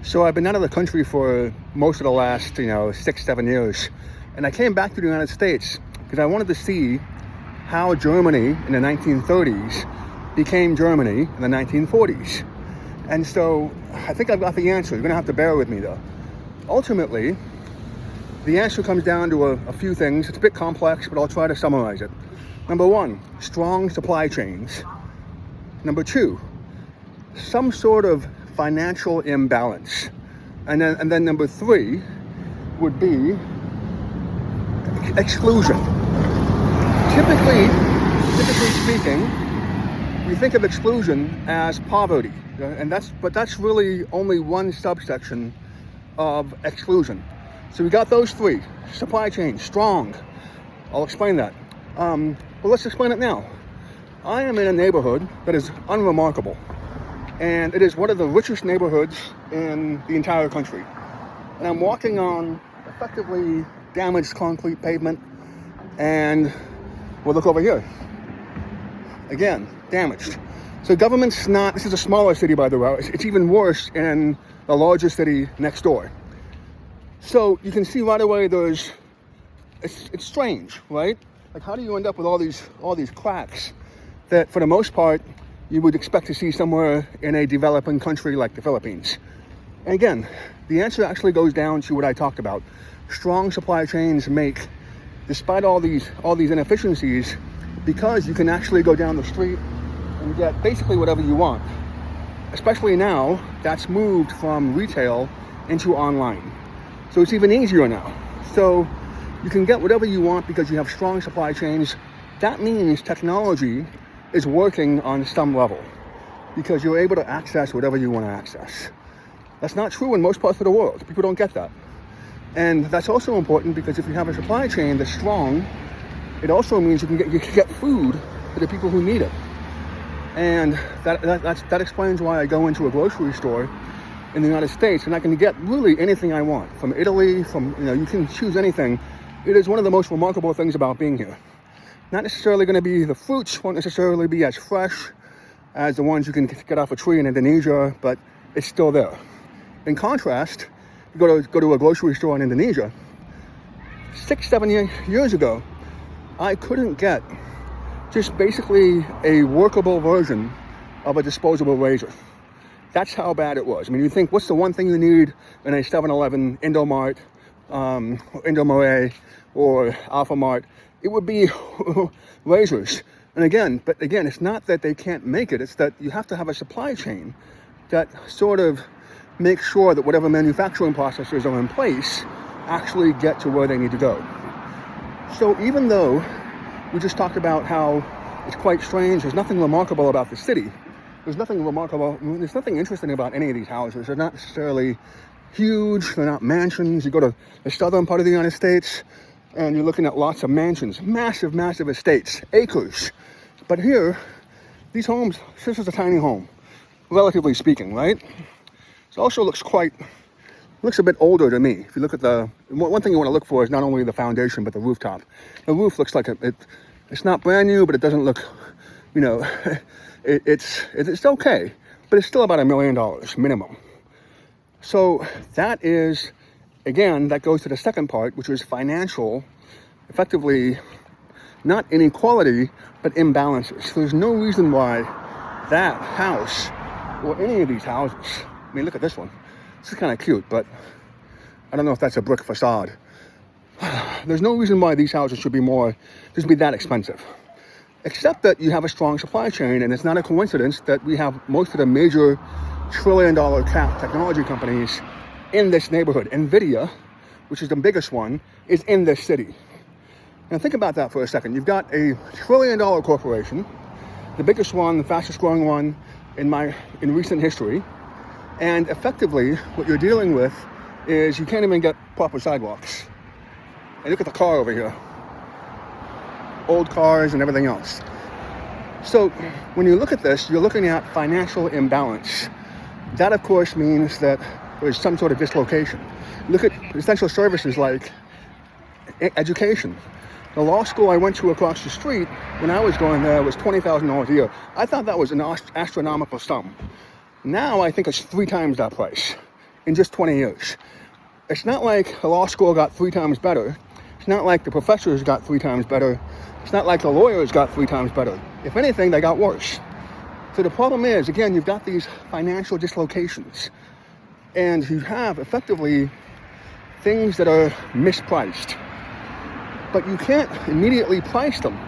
So I've been out of the country for most of the last, 6, 7 years. And I came back to the United States because I wanted to see how Germany in the 1930s became Germany in the 1940s. And so I think I've got the answer. You're going to have to bear with me, though. Ultimately, the answer comes down to a few things. It's a bit complex, but I'll try to summarize it. Number one, strong supply chains. Number two, some sort of financial imbalance. And then number three would be exclusion. Typically speaking, we think of exclusion as poverty, and that's really only one subsection of exclusion. So we got those three: supply chain, strong. I'll explain that. But let's explain it now. I am in a neighborhood that is unremarkable, and it is one of the richest neighborhoods in the entire country. And I'm walking on effectively damaged concrete pavement, and we'll look over here. Again, damaged. So government's not, this is a smaller city, by the way. It's even worse in the larger city next door. So you can see right away it's strange, right? Like, how do you end up with all these cracks that for the most part you would expect to see somewhere in a developing country like the Philippines? And again, the answer actually goes down to what I talked about. Strong supply chains make, despite all these inefficiencies, because you can actually go down the street and get basically whatever you want. Especially now, that's moved from retail into online. So it's even easier now. So you can get whatever you want because you have strong supply chains. That means technology is working on some level because you're able to access whatever you want to access. That's not true in most parts of the world. People don't get that. And that's also important because if you have a supply chain that's strong, it also means you can get food for the people who need it. And that explains why I go into a grocery store in the United States and I can get really anything I want. From Italy, you can choose anything. It is one of the most remarkable things about being here. Not necessarily going to be, the fruits won't necessarily be as fresh as the ones you can get off a tree in Indonesia, but it's still there. In contrast, you go to a grocery store in Indonesia, 6-7 years ago, I couldn't get just basically a workable version of a disposable razor. That's how bad it was. I mean, you think, what's the one thing you need in a 7-Eleven, Indomart, Indomaret, or Alphamart? It would be razors. And again, it's not that they can't make it. It's that you have to have a supply chain that sort of makes sure that whatever manufacturing processes are in place actually get to where they need to go. So even though we just talked about how it's quite strange, there's nothing remarkable about the city. There's nothing interesting about any of these houses. They're not necessarily huge. They're not mansions. You go to the southern part of the United States and you're looking at lots of mansions, massive estates, acres. But here, these homes, this is a tiny home, relatively speaking, right? It also looks a bit older to me. If you look at one thing you want to look for is not only the foundation, but the rooftop. The roof looks like it's not brand new, but it doesn't look, it's okay, but it's still about $1 million minimum. So that is, again, that goes to the second part, which is financial, effectively, not inequality, but imbalances. There's no reason why that house or any of these houses, I mean, look at this one. This is kind of cute, but I don't know if that's a brick facade. There's no reason why these houses should be that expensive. Except that you have a strong supply chain, and it's not a coincidence that we have most of the major trillion-dollar cap technology companies in this neighborhood. NVIDIA, which is the biggest one, is in this city. Now think about that for a second. You've got a trillion-dollar corporation, the biggest one, the fastest-growing one in recent history, and effectively what you're dealing with is you can't even get proper sidewalks. And look at the car over here. Old cars and everything else. So when you look at this, you're looking at financial imbalance. That, of course, means that there's some sort of dislocation. Look at essential services like education. The law school I went to across the street when I was going there was $20,000 a year. I thought that was an astronomical sum. Now I think it's 3 times that price. in just 20 years. It's not like the law school got 3 times better. It's not like the professors got 3 times better. It's not like the lawyers got 3 times better. If anything, they got worse. So the problem is, again, you've got these financial dislocations, and you have effectively things that are mispriced. But you can't immediately price them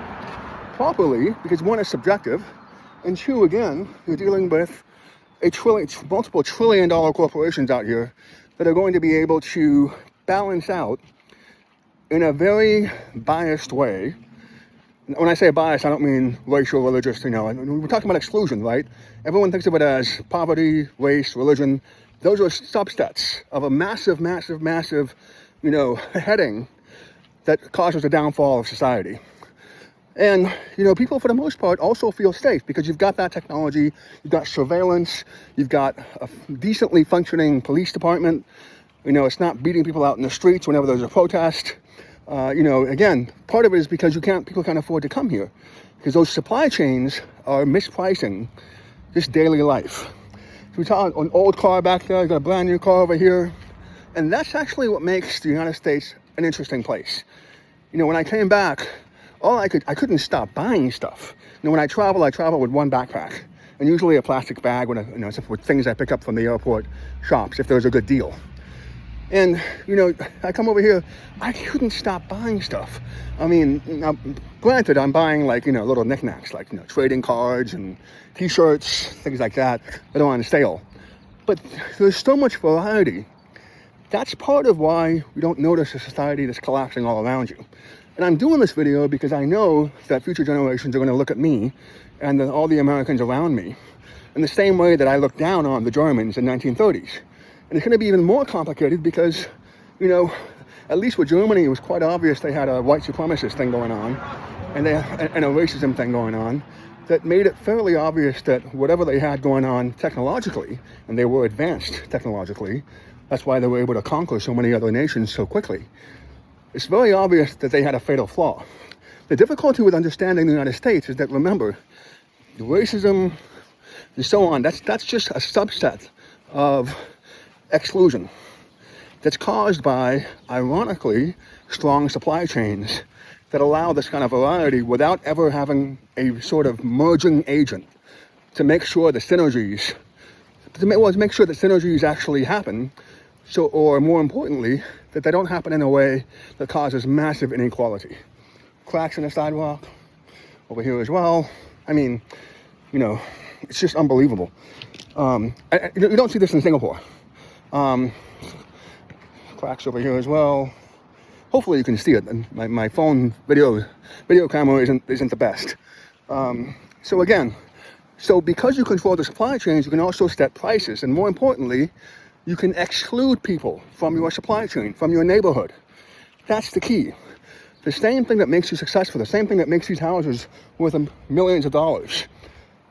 properly because one is subjective, and two, again, you're dealing with multiple trillion-dollar corporations out here that are going to be able to balance out in a very biased way. When I say bias, I don't mean racial, religious, we're talking about exclusion, right? Everyone thinks of it as poverty, race, religion. Those are subsets of a massive, heading that causes the downfall of society. And, people for the most part also feel safe because you've got that technology, you've got surveillance, you've got a decently functioning police department. It's not beating people out in the streets whenever there's a protest. Again, part of it is because people can't afford to come here because those supply chains are mispricing just daily life. So we saw an old car back there, got a brand new car over here. And that's actually what makes the United States an interesting place. When I came back, I couldn't stop buying stuff. When I travel with one backpack and usually a plastic bag with things I pick up from the airport shops if there's a good deal. And, I come over here, I couldn't stop buying stuff. Now, granted, I'm buying little knickknacks, trading cards and t-shirts, things like that are on sale. But there's so much variety. That's part of why we don't notice a society that's collapsing all around you. And I'm doing this video because I know that future generations are going to look at me and all the Americans around me in the same way that I looked down on the Germans in the 1930s. And it's going to be even more complicated because, at least with Germany, it was quite obvious they had a white supremacist thing going on and a racism thing going on that made it fairly obvious that whatever they had going on technologically, and they were advanced technologically, that's why they were able to conquer so many other nations so quickly. It's very obvious that they had a fatal flaw. The difficulty with understanding the United States is that, remember, racism and so on, that's just a subset of exclusion that's caused by, ironically, strong supply chains that allow this kind of variety without ever having a sort of merging agent to make sure the synergies, actually happen. So, or more importantly, that they don't happen in a way that causes massive inequality. Cracks in the sidewalk, over here as well. It's just unbelievable. You don't see this in Singapore. Cracks over here as well. Hopefully you can see it. And my phone video camera isn't the best. So because you control the supply chains, you can also set prices, and more importantly, you can exclude people from your supply chain, from your neighborhood. That's the key. The same thing that makes you successful, the same thing that makes these houses worth millions of dollars,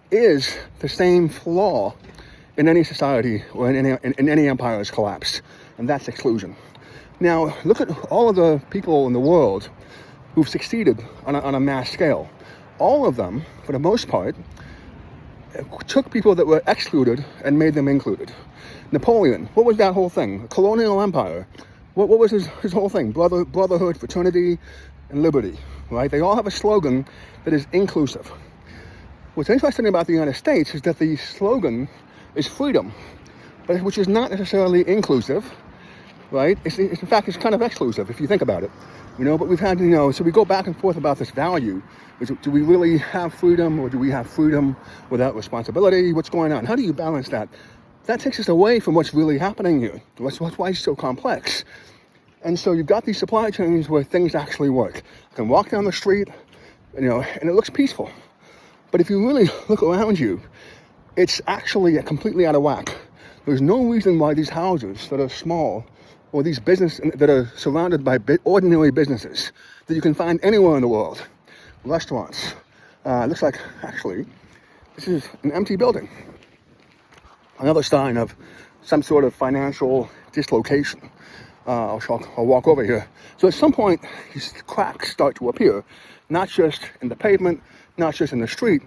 is the same flaw in any society or in any empire's collapse, and that's exclusion. Now, look at all of the people in the world who've succeeded on a mass scale. All of them, for the most part, took people that were excluded and made them included. Napoleon, what was that whole thing? Colonial empire. What was his whole thing? Brotherhood, fraternity, and liberty, right? They all have a slogan that is inclusive. What's interesting about the United States is that the slogan is freedom, but which is not necessarily inclusive, right? In fact, it's kind of exclusive if you think about it, but we've had, so we go back and forth about this value. Do we really have freedom, or do we have freedom without responsibility? What's going on? How do you balance that? That takes us away from what's really happening here. That's why it's so complex. And so you've got these supply chains where things actually work. You can walk down the street, and it looks peaceful. But if you really look around you, it's actually completely out of whack. There's no reason why these houses that are small, or these businesses that are surrounded by ordinary businesses that you can find anywhere in the world, restaurants. Looks like, actually, this is an empty building. Another sign of some sort of financial dislocation. I'll walk over here. So at some point, these cracks start to appear, not just in the pavement, not just in the street,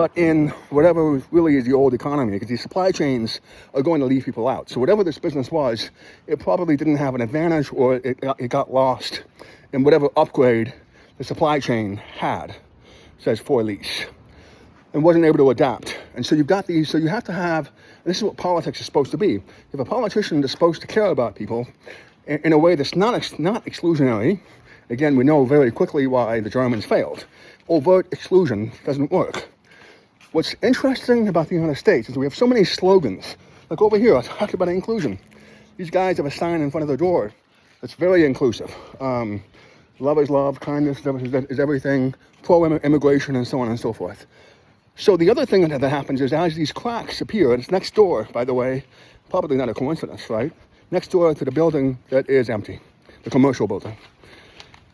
but in whatever really is the old economy, because these supply chains are going to leave people out. So whatever this business was, it probably didn't have an advantage, or it got lost in whatever upgrade the supply chain had, says for lease, and wasn't able to adapt. And so you've got these, so you have to have, and this is what politics is supposed to be. You have a politician that's supposed to care about people in a way that's not exclusionary. Again, we know very quickly why the Germans failed. Overt exclusion doesn't work. What's interesting about the United States is we have so many slogans. Like over here, I talked about inclusion. These guys have a sign in front of their door that's very inclusive. Love is love, kindness is everything, pro-immigration, and so on and so forth. So the other thing that happens is as these cracks appear, and it's next door, by the way, probably not a coincidence, right? Next door to the building that is empty, the commercial building.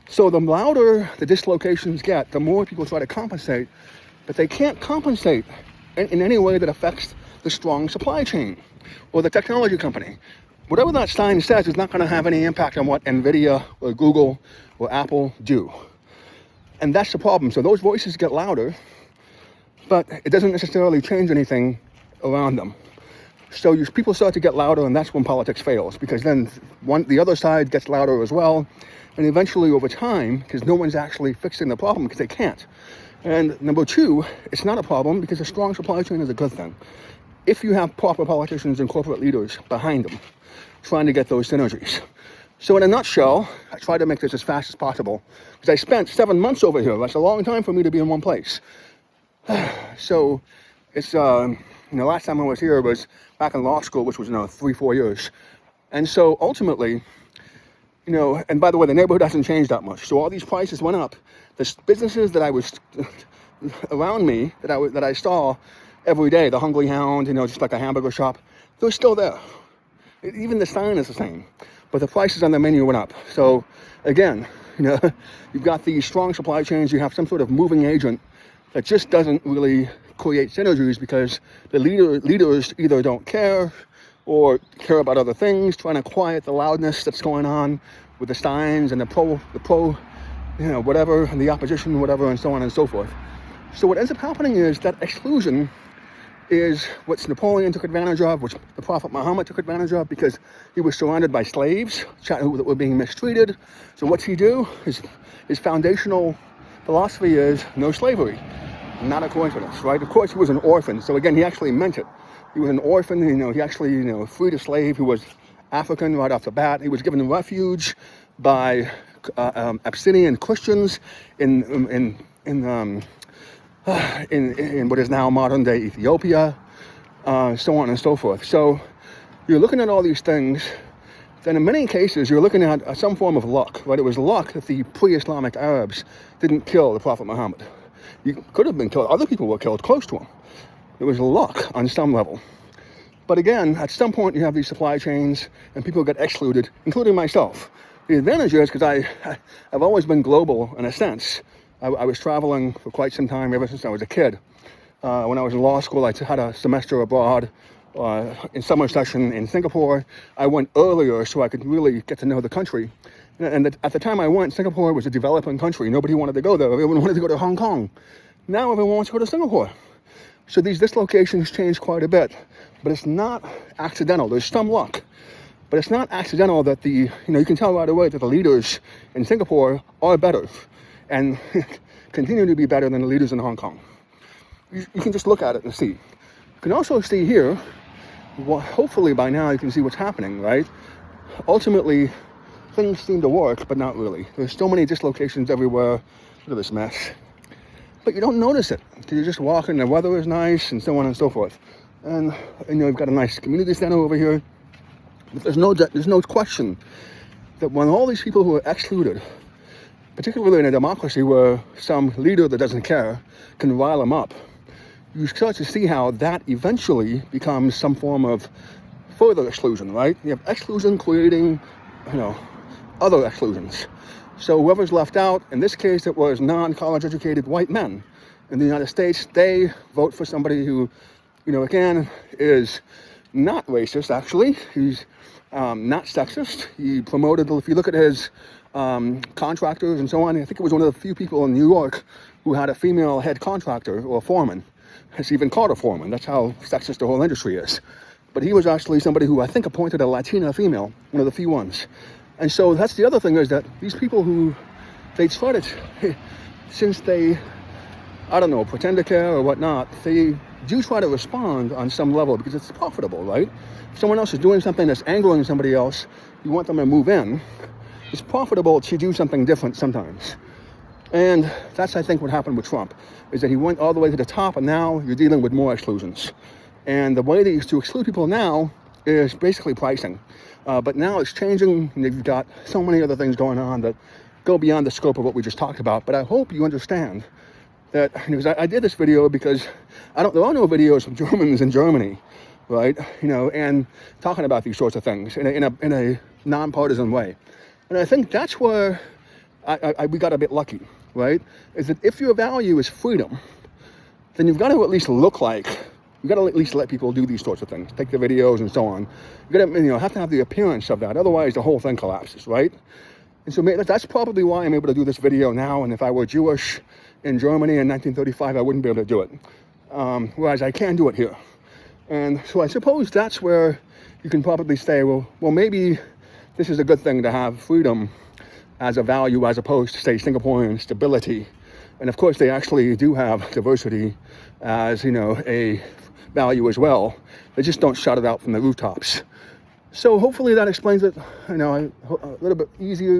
So the louder the dislocations get, the more people try to compensate, but they can't compensate in any way that affects the strong supply chain or the technology company. Whatever that sign says is not going to have any impact on what NVIDIA or Google or Apple do. And that's the problem. So those voices get louder, but it doesn't necessarily change anything around them. So people start to get louder, and that's when politics fails, because then the other side gets louder as well. And eventually over time, because no one's actually fixing the problem because they can't. And number two, it's not a problem because a strong supply chain is a good thing. If you have proper politicians and corporate leaders behind them, trying to get those synergies. So in a nutshell, I try to make this as fast as possible because I spent 7 months over here. That's a long time for me to be in one place. So it's, last time I was here was back in law school, which was, 3-4 years. And so ultimately, and by the way, the neighborhood hasn't changed that much. So all these prices went up. The businesses that I was around me, that I saw every day, the Hungry Hound, just like a hamburger shop, they're still there. Even the sign is the same, but the prices on the menu went up. So again, you've got these strong supply chains. You have some sort of moving agent that just doesn't really create synergies because the leaders either don't care or care about other things, trying to quiet the loudness that's going on with the signs and the pro, whatever, and the opposition, whatever, and so on and so forth. So what ends up happening is that exclusion is what Napoleon took advantage of, which the Prophet Muhammad took advantage of, because he was surrounded by slaves that were being mistreated. So what's he do? His foundational philosophy is no slavery. Not a coincidence, right? Of course, he was an orphan. So again, he actually meant it. He was an orphan, he actually, freed a slave who was African right off the bat. He was given refuge by Abyssinian Christians in what is now modern day Ethiopia, so on and so forth. So you're looking at all these things, then in many cases you're looking at some form of luck, right? It was luck that the pre-Islamic Arabs didn't kill the Prophet Muhammad. He could have been killed. Other people were killed close to him. It was luck on some level. But again, at some point you have these supply chains and people get excluded, including myself. The advantage is because I've always been global in a sense. I was traveling for quite some time ever since I was a kid. When I was in law school, I had a semester abroad in summer session in Singapore. I went earlier so I could really get to know the country. And at the time I went, Singapore was a developing country. Nobody wanted to go there. Everyone wanted to go to Hong Kong. Now everyone wants to go to Singapore. So these dislocations change quite a bit, but it's not accidental. There's some luck, but it's not accidental that you can tell right away that the leaders in Singapore are better and continue to be better than the leaders in Hong Kong. You can just look at it and see. You can also see here, hopefully by now you can see what's happening, right? Ultimately, things seem to work, but not really. There's so many dislocations everywhere. Look at this mess. But you don't notice it because you're just walking, the weather is nice, and so on and so forth. And you've got a nice community center over here. But there's no question that when all these people who are excluded, particularly in a democracy where some leader that doesn't care can rile them up, you start to see how that eventually becomes some form of further exclusion, right? You have exclusion creating, other exclusions. So whoever's left out, in this case it was non-college educated white men in the United States, they vote for somebody who, again, is not racist actually. He's not sexist. He promoted, if you look at his contractors and so on, I think it was one of the few people in New York who had a female head contractor or foreman. It's even called a foreman. That's how sexist the whole industry is. But he was actually somebody who I think appointed a Latina female, one of the few ones. And so that's the other thing, is that these people who they try to, since they, I don't know, pretend to care or whatnot, they do try to respond on some level because it's profitable, right? If someone else is doing something that's angering somebody else, you want them to move in. It's profitable to do something different sometimes. And that's, I think, what happened with Trump, is that he went all the way to the top, and now you're dealing with more exclusions. And the way they used to exclude people now is basically pricing. But now it's changing, and you've got so many other things going on that go beyond the scope of what we just talked about. But I hope you understand that, because I did this video because there are no videos from Germans in Germany, right? And talking about these sorts of things in a nonpartisan way. And I think that's where we got a bit lucky, right? Is that if your value is freedom, then you've got to at least look like, you've got to at least let people do these sorts of things, take the videos and so on. You got to, have to have the appearance of that. Otherwise, the whole thing collapses, right? And so that's probably why I'm able to do this video now. And if I were Jewish in Germany in 1935, I wouldn't be able to do it. Whereas I can do it here. And so I suppose that's where you can probably say, well, maybe this is a good thing to have freedom as a value, as opposed to, say, Singaporean stability. And of course, they actually do have diversity as, a value as well. They just don't shout it out from the rooftops. So hopefully that explains it, a little bit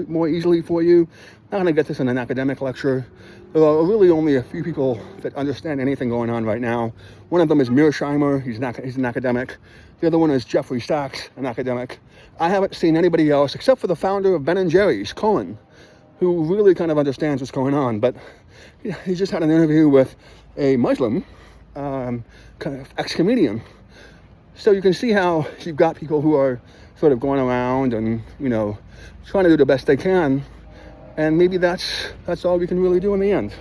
more easily for you. Not gonna get this in an academic lecture. There are really only a few people that understand anything going on right now. One of them is Mearsheimer, he's an academic. The other one is Jeffrey Sachs, an academic. I haven't seen anybody else, except for the founder of Ben & Jerry's, Cohen, who really kind of understands what's going on. But he just had an interview with a Muslim, kind of ex-comedian. So you can see how you've got people who are sort of going around and, trying to do the best they can. And maybe that's all we can really do in the end.